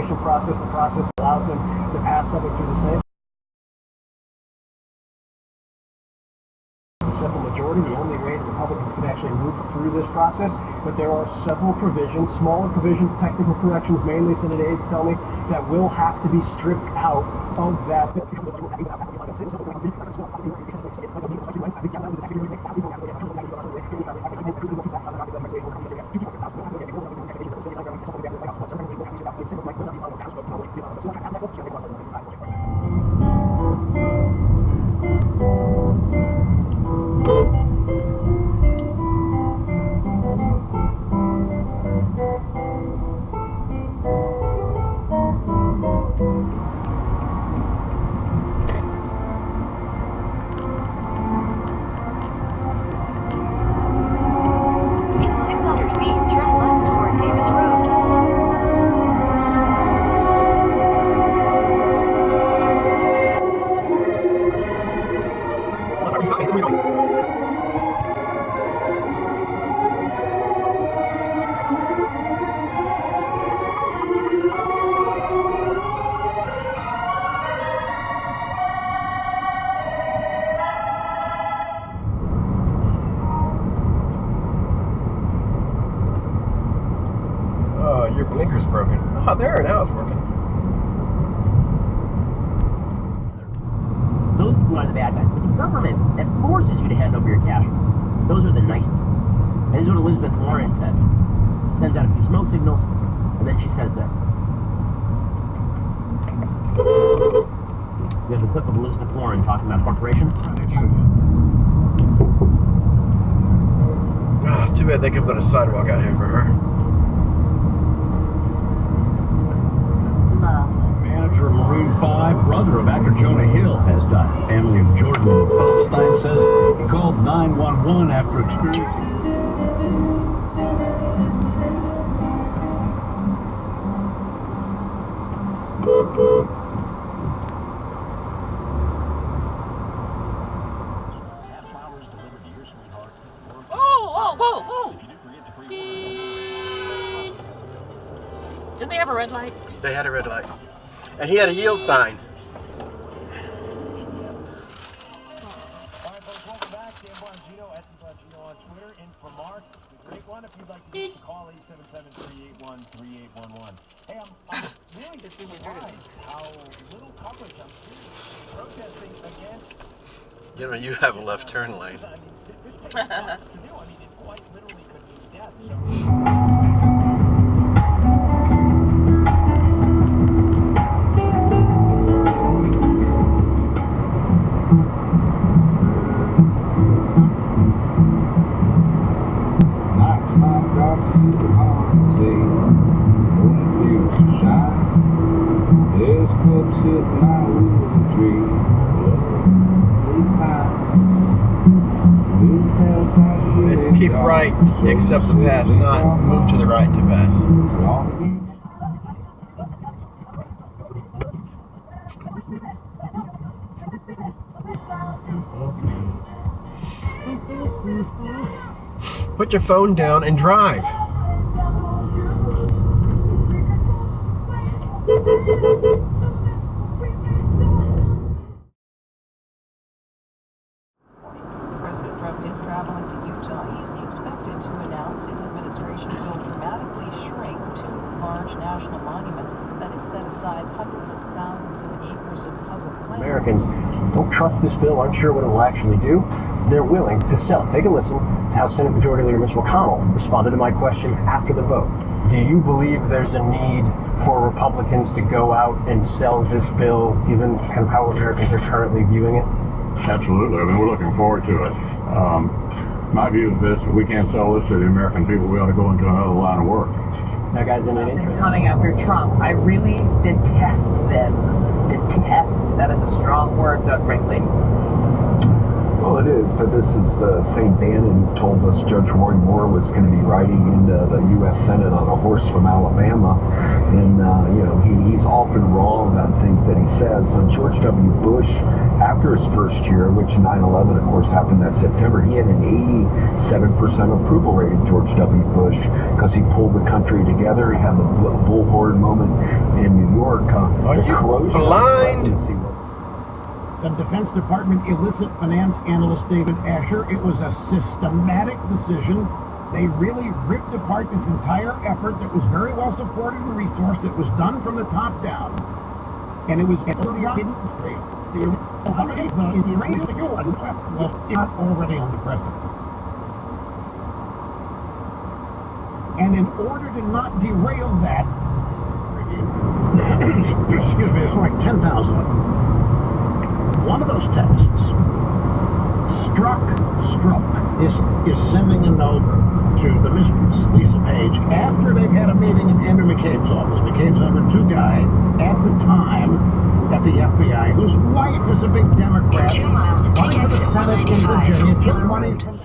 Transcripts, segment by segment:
legislation process, the process that allows them to pass something through the Senate. Simple majority, the only way the Republicans can actually move through this process, but there are several provisions, smaller provisions, technical corrections, mainly Senate aides tell me, that will have to be stripped out of that. Your blinker's broken. Oh, there, now it's working. Those people are the bad guys. But the government that forces you to hand over your cash, those are the nice people. And this is what Elizabeth Warren says. Sends out a few smoke signals, and then she says this. We have a clip of Elizabeth Warren talking about corporations. Oh, it's too bad they could put a sidewalk out here for her. Manager of Maroon 5, brother of actor Jonah Hill, has died. Family of Jordan Feldstein says he called 911 after experiencing. Did they have a red light? They had a red light. And he had a yield sign. Alright folks, welcome back. Dan Bongino at Bongino on Twitter. In for Mark. The great one. If you'd like to give us a call, 877-381-3811. Hey, I'm really surprised how little coverage I'm seeing protesting against... You know, you have a left turn lane. I mean, this takes months to do. I mean, it quite literally could mean death. So... It's keep right, accept the pass, not move to the right to pass. Put your phone down and drive. President Trump is traveling to Utah. He's expected to announce his administration will dramatically shrink two large national monuments that had set aside hundreds of thousands of acres of public land. Americans don't trust this bill, aren't sure what it will actually do. They're willing to sell. Take a listen to how Senate Majority Leader Mitch McConnell responded to my question after the vote. Do you believe there's a need for Republicans to go out and sell this bill, given kind of how Americans are currently viewing it? Absolutely. I mean, we're looking forward to it. My view of this, if we can't sell this to the American people, we ought to go into another line of work. Now, guys, in an interest. Coming after Trump, I really detest them. Detest. That is a strong word, Doug Brinkley. Well, it is, but this is the same Bannon who told us Judge Roy Moore was going to be riding into the U.S. Senate on a horse from Alabama, and you know he's often wrong on things that he says. So George W. Bush, after his first year, which 9/11, of course, happened that September, he had an 87% approval rating, George W. Bush, because he pulled the country together. He had the bullhorn moment in New York. Are you blind? Said Defense Department illicit finance analyst David Asher, it was a systematic decision. They really ripped apart this entire effort that was very well supported and resourced. It was done from the top down. And it was already on the precedent. And in order to not derail that, excuse me, it's like 10,000 of them. One of those texts, Strzok is sending a note to the mistress, Lisa Page, after they've had a meeting in Andrew McCabe's office. McCabe's #2 guy at the time at the FBI, whose wife is a big Democrat, 2 miles, running for the Senate in Virginia, took money from...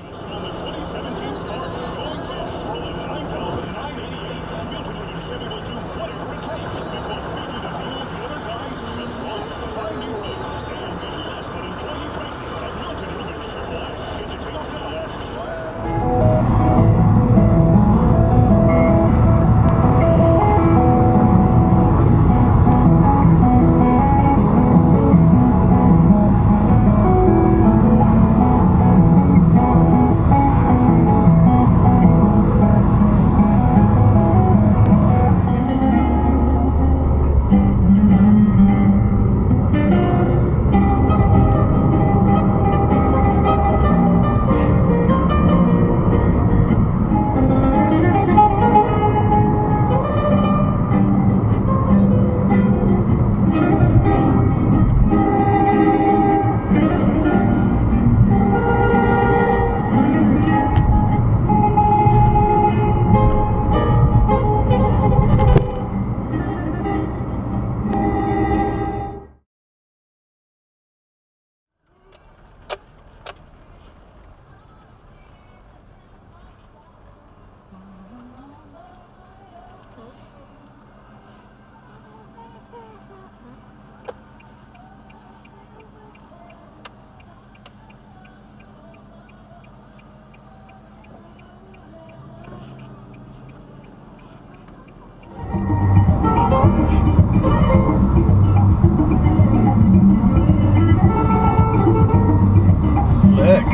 Slick.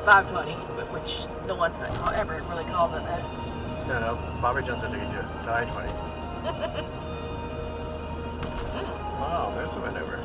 520, which no one ever really calls it that. No, Bobby Jones said they could do it to I-20. Wow, there's a maneuver.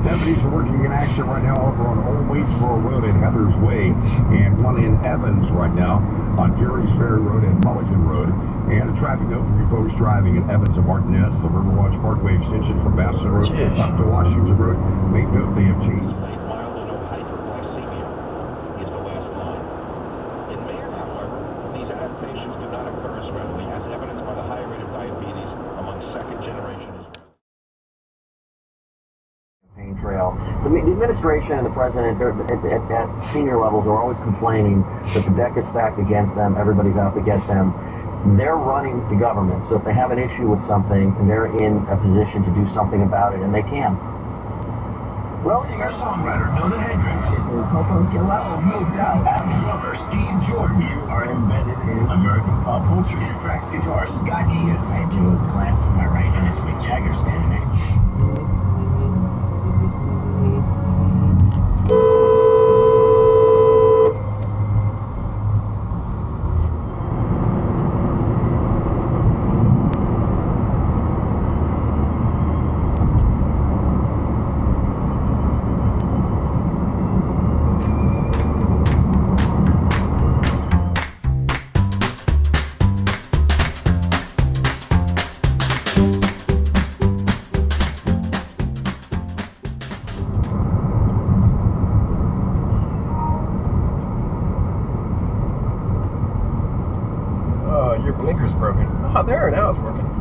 Deputies are working in action right now over on Old Waitsboro Road and Heather's Way, and one in Evans right now on Fury's Ferry Road and Mulligan Road. And a traffic note for you folks driving in Evans and Martinez, the Riverwatch Parkway extension from Bassett Road up to Washington Road. Make note they have changed. Mild and no hyperglycemia is the last line. In man, however, these adaptations do not occur as readily, as evidenced by the high rate of diabetes among second-generation Israelis. Trail. The administration and the president at senior levels are always complaining that the deck is stacked against them, everybody's out to get them. They're running the government, so if they have an issue with something, they're in a position to do something about it, and they can. Well, singer-songwriter Nona Hendricks, no doubt, and drummer Steve Jordan, you are embedded in American pop culture. Cracks guitar Scott Ian. I do. Glasses to my right, and it's Mick Jagger standing next to me. blinker's broken. Oh, there, now it's working.